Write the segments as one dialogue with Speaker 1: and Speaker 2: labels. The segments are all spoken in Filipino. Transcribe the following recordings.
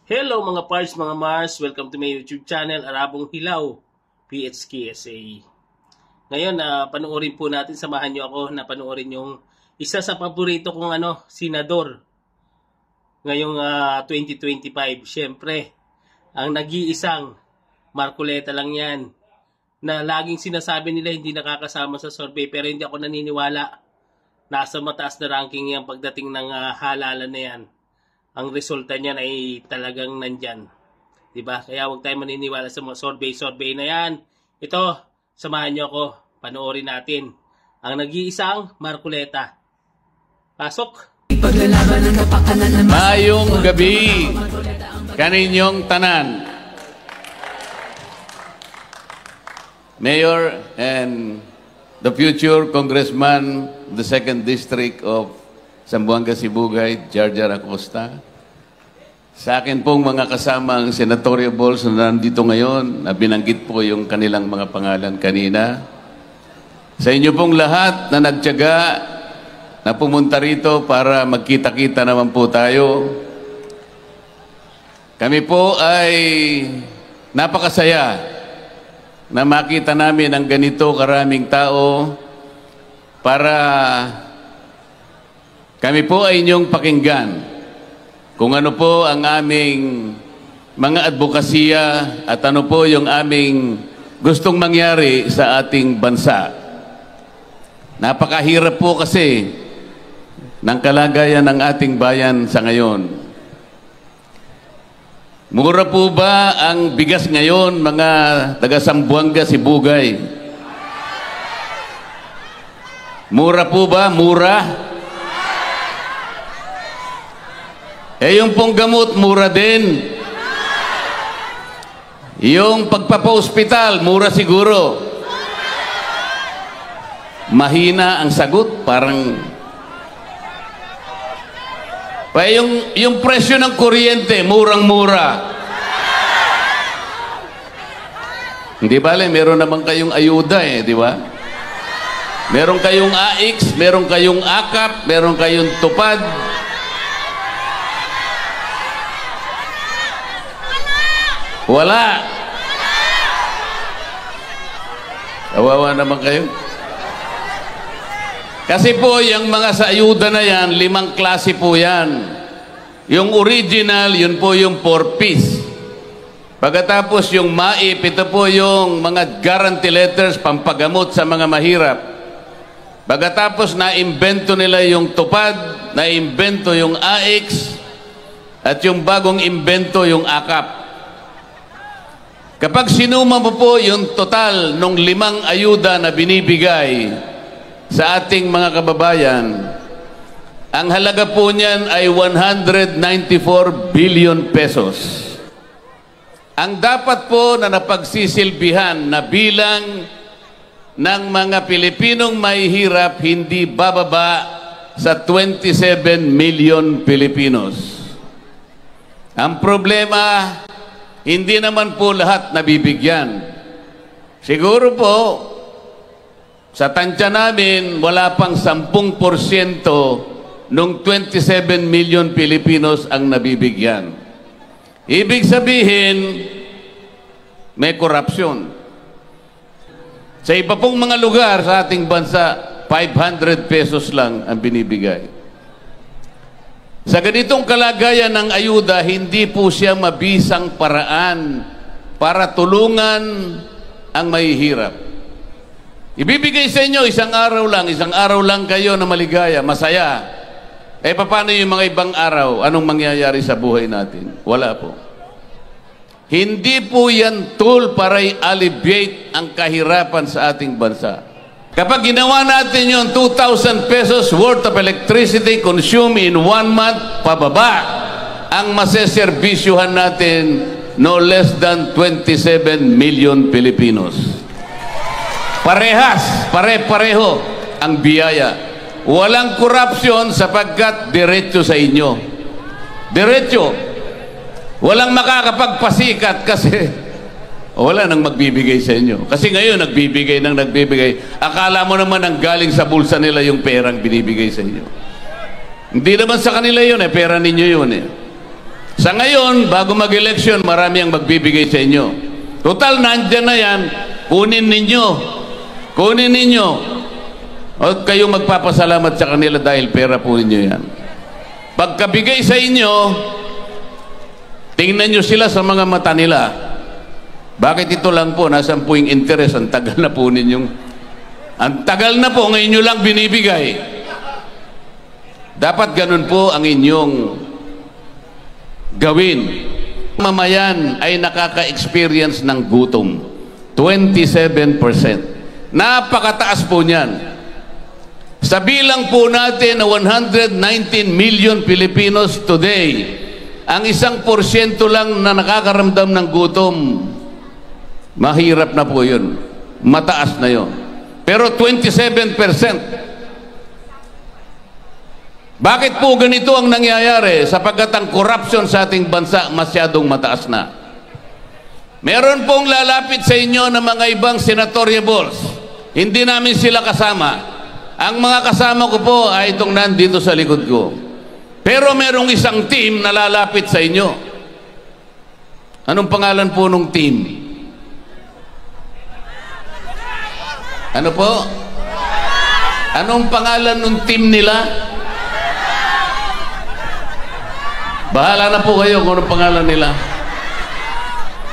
Speaker 1: Hello mga parts, mga Mars. Welcome to my YouTube channel, Arabong Hilaw, PHKSA. Ngayon, panoorin po natin, samahan nyo ako na panoorin yung isa sa paborito kong senador ngayong 2025. Siyempre, ang nag-iisang Marcoleta lang yan na laging sinasabi nila hindi nakakasama sa survey, pero hindi ako naniniwala. Nasa mataas na ranking yan pagdating ng halalan na yan. Ang resulta niyan ay talagang nandyan. Diba? Kaya huwag tayo maniniwala sa mga survey na yan. Ito, samahan nyo ako. Panoorin natin. Ang nag-iisang Marcoleta. Pasok!
Speaker 2: Mayong gabi kaninyong tanan. Mayor and the future Congressman of the 2nd District of Zamboanga Sibugay, Jarjar Acosta. Sa akin pong mga kasamang senatorial balls na nandito ngayon, na binanggit po yung kanilang mga pangalan kanina. Sa inyo pong lahat na nagtiyaga na pumunta rito para magkita-kita naman po tayo. Kami po ay napakasaya na makita namin ang ganito karaming tao para kami po ay inyong pakinggan kung ano po ang aming mga advokasya at ano po yung aming gustong mangyari sa ating bansa. Napakahirap po kasi ng kalagayan ng ating bayan sa ngayon. Mura po ba ang bigas ngayon, mga taga Zamboanga Sibugay? Mura po ba? Mura? Yung pong gamot, mura din. Yung pagpapa-hospital, mura siguro. Mahina ang sagot, parang... yung presyo ng kuryente, murang-mura. Hindi bale, meron naman kayong ayuda di ba? Meron kayong AIX, meron kayong AKAP, meron kayong tupad. Wala. Kawawa naman kayo. Kasi po, yung mga sa ayuda na yan, 5 klase po yan. Yung original, yun po yung 4-piece. Pagkatapos yung MAIP, ito po yung mga guarantee letters, pampagamot sa mga mahirap. Pagkatapos na-imbento nila yung tupad, na-imbento yung AIX, at yung bagong imbento yung AKAP. Kapag sinuma mo po yung total ng 5 ayuda na binibigay sa ating mga kababayan, ang halaga po niyan ay 194 billion pesos. Ang dapat po na napagsisilbihan na bilang ng mga Pilipinong mahihirap hindi bababa sa 27 million Pilipinos. Ang problema, hindi naman po lahat nabibigyan. Siguro po, sa tansya namin, wala pang 10% nung 27 million Pilipinos ang nabibigyan. Ibig sabihin, may korupsyon. Sa iba pong mga lugar sa ating bansa, 500 pesos lang ang binibigay. Sa ganitong kalagayan ng ayuda, hindi po siya mabisang paraan para tulungan ang mahihirap. Ibibigay sa inyo isang araw lang kayo na maligaya, masaya. Paano yung mga ibang araw? Anong mangyayari sa buhay natin? Wala po. Hindi po yan tool para i-alleviate ang kahirapan sa ating bansa. Kapag ginawa natin yung 2,000 pesos worth of electricity consumed in 1 month, pababa, ang maseserbisyuhan natin no less than 27 million Filipinos. Parehas, pare-pareho ang biyaya. Walang korupsyon sapagkat diretso sa inyo. Diretso. Walang makakapagpasikat kasi wala nang magbibigay sa inyo. Kasi ngayon, nagbibigay. Akala mo naman ang galing sa bulsa nila yung perang binibigay sa inyo. Hindi naman sa kanila yun pera ninyo yun Sa ngayon, bago mag-election, marami ang magbibigay sa inyo. Total, nandyan na yan. Kunin ninyo. Kunin ninyo. At kayong magpapasalamat sa kanila dahil pera po ninyo yan. Pagkabigay sa inyo, tingnan nyo sila sa mga mata nila. Bakit ito lang po? Nasaan po yung interest? Ang tagal na po ninyong... Ang tagal na po, ngayon nyo lang binibigay. Dapat ganun po ang inyong gawin. Mamayan ay nakaka-experience ng gutom. 27%. Napakataas po niyan. Sa bilang po natin na 119 million Filipinos today, ang 1% lang na nakakaramdam ng gutom, mahirap na po yun. Mataas na yun. Pero 27%. Bakit po ganito ang nangyayari? Sapagkat ang corruption sa ating bansa masyadong mataas na. Meron pong lalapit sa inyo ng mga ibang senatoriables. Hindi namin sila kasama. Ang mga kasama ko po ay itong nandito sa likod ko. Pero merong isang team na lalapit sa inyo. Anong pangalan po nung team? Ano po? Anong pangalan nung team nila? Bahala na po kayo kung anong pangalan nila.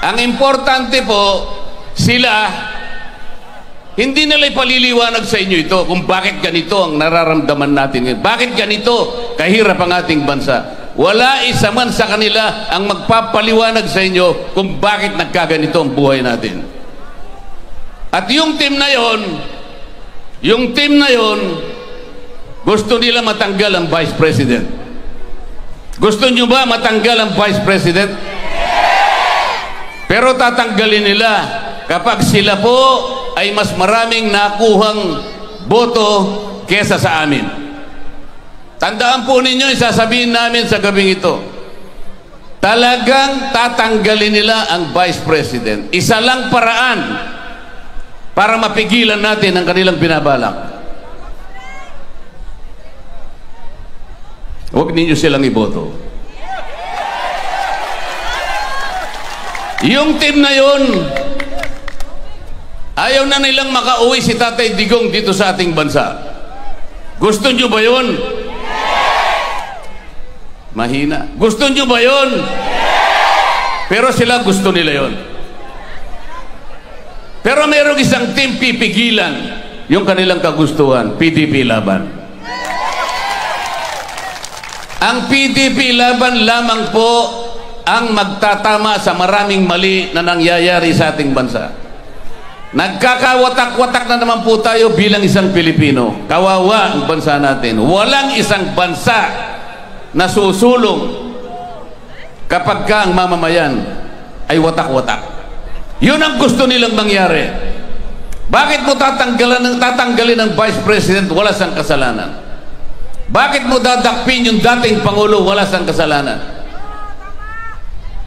Speaker 2: Ang importante po, sila, hindi nila ipaliliwanag sa inyo ito kung bakit ganito ang nararamdaman natin. Bakit ganito kahirap ang ating bansa. Wala isa man sa kanila ang magpapaliwanag sa inyo kung bakit nagkaganito ang buhay natin. At yung team na yon, gusto nila matanggal ang Vice President. Gusto nyo ba matanggal ang Vice President? Pero tatanggalin nila kapag sila po ay mas maraming nakuhang boto kesa sa amin. Tandaan po ninyo, isasabihin namin sa gabing ito, talagang tatanggalin nila ang Vice President. Isa lang paraan para mapigilan natin ang kanilang binabalak. Huwag ninyo silang iboto. Yung team na yun, ayaw na nilang makauwi si Tatay Digong dito sa ating bansa. Gusto nyo ba yun? Mahina. Gusto nyo ba yun? Pero sila gusto nila yun. Pero mayroong isang team pipigilan yung kanilang kagustuhan, PDP Laban. Ang PDP Laban lamang po ang magtatama sa maraming mali na nangyayari sa ating bansa. Nagkakawatak-watak na naman po tayo bilang isang Pilipino. Kawawa ang bansa natin. Walang isang bansa na susulong kapag ka ang mamamayan ay watak-watak. Yun ang gusto nilang mangyari. Bakit mo tatanggalin ang Vice President? Wala siyang kasalanan. Bakit mo dadakpin yung dating Pangulo? Wala siyang kasalanan.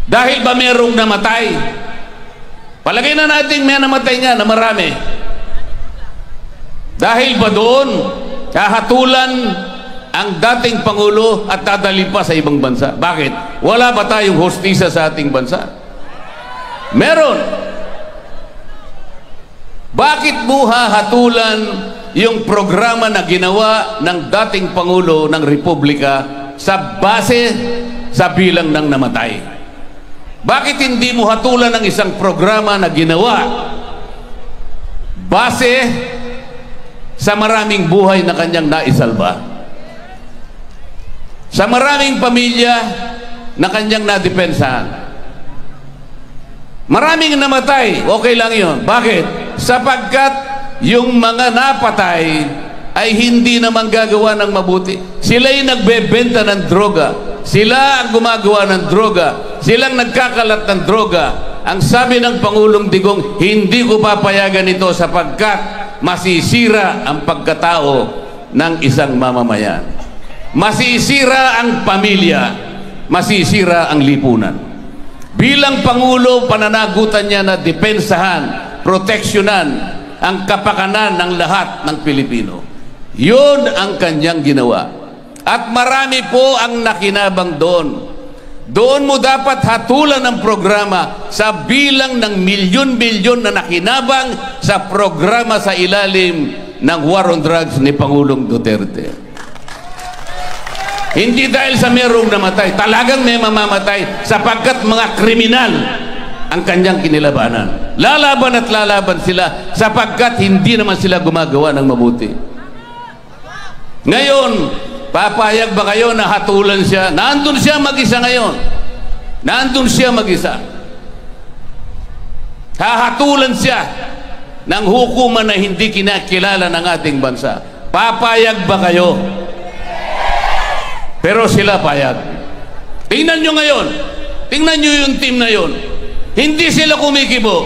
Speaker 2: Dahil ba merong namatay? Palagay na natin may namatay nga na marami. Dahil ba doon kahatulan ang dating Pangulo at dadalhin pa sa ibang bansa? Bakit? Wala ba tayong hostisa sa ating bansa? Meron. Bakit mo hahatulan yung programa na ginawa ng dating Pangulo ng Republika sa base sa bilang ng namatay? Bakit hindi mo hatulan ng isang programa na ginawa base sa maraming buhay na kanyang naisalba? Sa maraming pamilya na kanyang nadepensahan? Maraming namatay, okay lang yun. Bakit? Sapagkat yung mga napatay ay hindi naman gagawa ng mabuti. Sila'y nagbebenta ng droga. Sila ang gumagawa ng droga. Silang nagkakalat ng droga. Ang sabi ng Pangulong Digong, hindi ko papayagan ito sapagkat masisira ang pagkatao ng isang mamamayan. Masisira ang pamilya. Masisira ang lipunan. Bilang Pangulo, pananagutan niya na depensahan, proteksyonan ang kapakanan ng lahat ng Pilipino. Yun ang kanyang ginawa. At marami po ang nakinabang doon. Doon mo dapat hatulan ng programa sa bilang ng milyon-milyon na nakinabang sa programa sa ilalim ng war on drugs ni Pangulong Duterte. Hindi dahil sa merong namatay, talagang may mamamatay sapagkat mga kriminal ang kanyang kinilabanan. Lalaban at lalaban sila sapagkat hindi naman sila gumagawa ng mabuti. Ngayon, papayag ba kayo na hatulan siya? Nandun siya mag-isa ngayon. Nandun siya mag-isa. Hahatulan siya ng hukuman na hindi kinakilala ng ating bansa. Papayag ba kayo? Pero sila payag. Tingnan nyo ngayon. Tingnan nyo yung team na yon. Hindi sila kumikibo.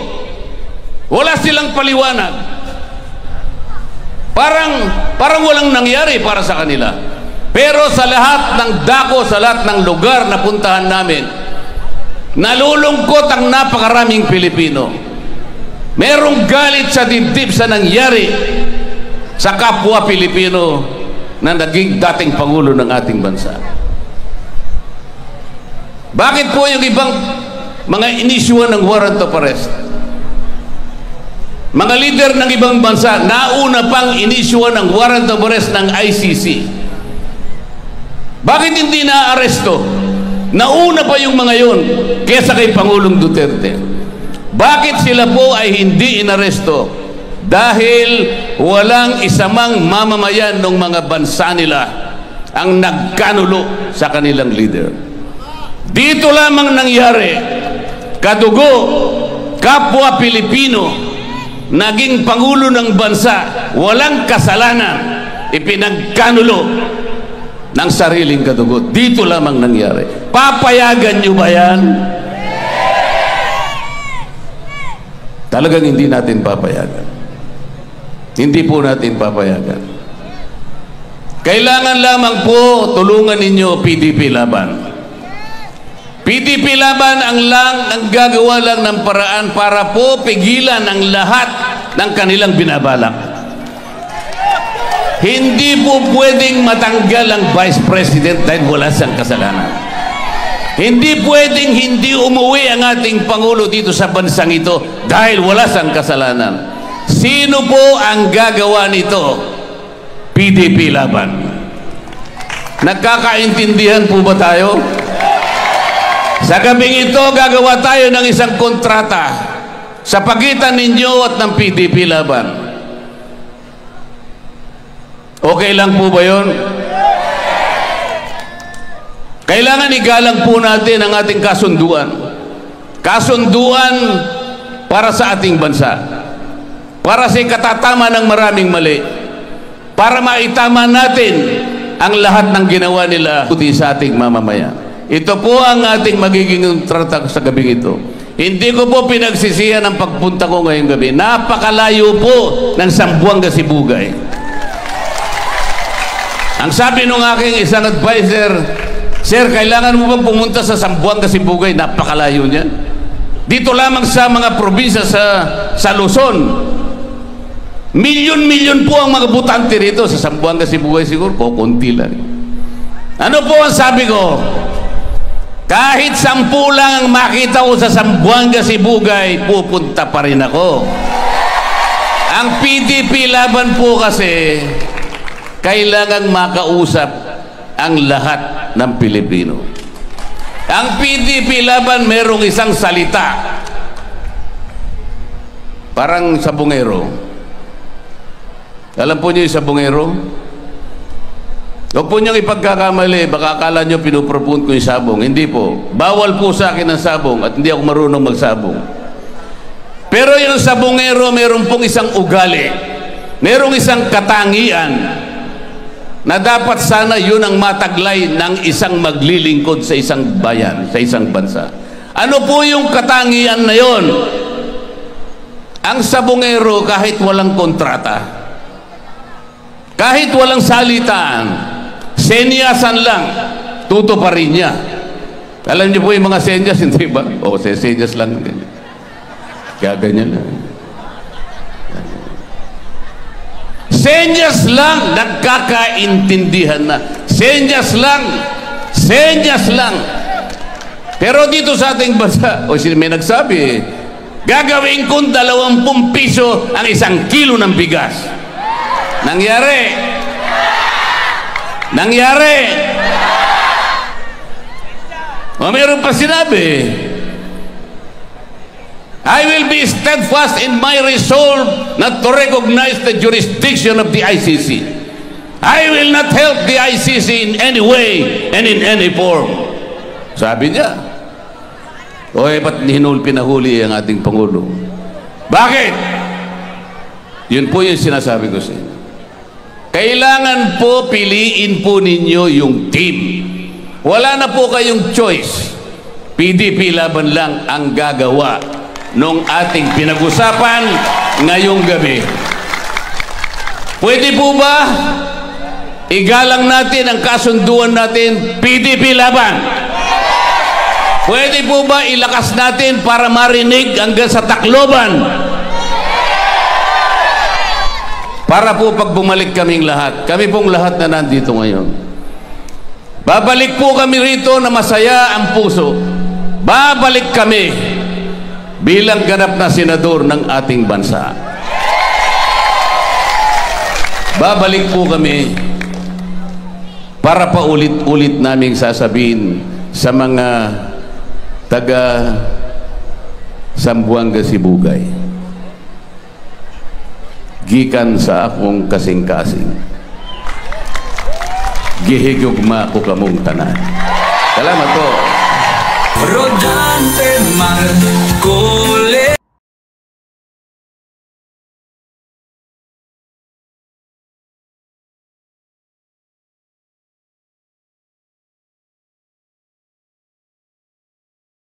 Speaker 2: Wala silang paliwanag. Parang walang nangyari para sa kanila. Pero sa lahat ng dako, sa lahat ng lugar na puntahan namin, nalulungkot ang napakaraming Pilipino. Merong galit sa dibdib sa nangyari sa kapwa Pilipino na naging dating Pangulo ng ating bansa. Bakit po yung ibang mga inisyuhan ng warrant of arrest? Mga leader ng ibang bansa, nauna pang inisyuhan ng warrant of arrest ng ICC. Bakit hindi na-aresto? Nauna pa yung mga yun kesa kay Pangulong Duterte. Bakit sila po ay hindi inaresto? Dahil walang isamang mamamayan ng mga bansa nila ang nagkanulo sa kanilang leader. Dito lamang nangyari, kadugo, kapwa Pilipino, naging Pangulo ng bansa, walang kasalanan, ipinagkanulo ng sariling kadugo. Dito lamang nangyari. Papayagan nyo ba yan? Talagang hindi natin papayagan. Hindi po natin papayagan. Kailangan lamang po tulungan ninyo PDP Laban. PDP Laban ang gagawa lang ng paraan para po pigilan ang lahat ng kanilang binabalak. Hindi po pwedeng matanggal ang Vice President dahil wala siyang kasalanan. Hindi pwedeng hindi umuwi ang ating Pangulo dito sa bansang ito dahil wala siyang kasalanan. Sino po ang gagawa nito? PDP Laban. Nagkakaintindihan po ba tayo? Sa gabing ito, gagawa tayo ng isang kontrata sa pagitan ninyo at ng PDP Laban. Okay lang po ba yun? Kailangan igalang po natin ang ating kasunduan. Kasunduan para sa ating bansa. Para sa katatama ng maraming mali. Para maitama natin ang lahat ng ginawa nila sa ating mamamayan. Ito po ang ating magiging kontrata sa gabing ito. Hindi ko po pinagsisihan ang pagpunta ko ngayong gabi. Napakalayo po ng Zamboanga, Sibugay. Ang sabi ng aking isang advisor, Sir, kailangan mo bang pumunta sa Zamboanga, Sibugay? Napakalayo niyan. Dito lamang sa mga probinsya sa Luzon, milyon-milyon po ang mga butante rito. Sa Zamboanga, Sibugay siguro, kukunti lang. Ano po ang sabi ko? Kahit 10 lang ang makita ko sa Zamboanga, Sibugay, pupunta pa rin ako. Ang PDP Laban po kasi, kailangang makausap ang lahat ng Pilipino. Ang PDP Laban merong isang salita. Parang sabongero. Alam po niyo yung sabongero? Huwag po niyong ipagkakamali, baka akala niyo pinupropon ko yung sabong. Hindi po. Bawal po sa akin ang sabong at hindi ako marunong magsabong. Pero yung sabongero, meron pong isang ugali. Merong isang katangian na dapat sana yun ang mataglay ng isang maglilingkod sa isang bayan, sa isang bansa. Ano po yung katangian na yun? Ang sabongero, kahit walang kontrata, kahit walang salitaan, senyasan lang, tutuparin niya. Alam niyo po yung mga senyas, hindi ba? O, senyas lang. Kaya ganyan lang. Senyas lang, nagkakaintindihan na. Senyas lang. Senyas lang. Pero dito sa ating bansa, o may nagsabi, gagawin kong 20 piso ang 1 kilo ng bigas. Nangyari. O meron pa sinabi, I will be steadfast in my resolve not to recognize the jurisdiction of the ICC. I will not help the ICC in any way and in any form. Sabi niya. O ba't pinahuli ang ating Pangulo? Bakit? Yun po yung sinasabi ko sa inyo. Kailangan po piliin po ninyo yung team. Wala na po kayong choice. PDP laban lang ang gagawa nung ating pinag-usapan ngayong gabi. Pwede po ba igalang natin ang kasunduan natin, PDP laban? Pwede po ba ilakas natin para marinig hanggang sa Tacloban? Para po pag bumalik kaming lahat, kami pong lahat na nandito ngayon, babalik po kami rito na masaya ang puso. Babalik kami bilang ganap na senador ng ating bansa. Babalik po kami para paulit-ulit naming sasabihin sa mga taga Zamboanga Sibugay, gikan sa akong kasing-kasing, gihigugma ko kamong tanan. Salamat po.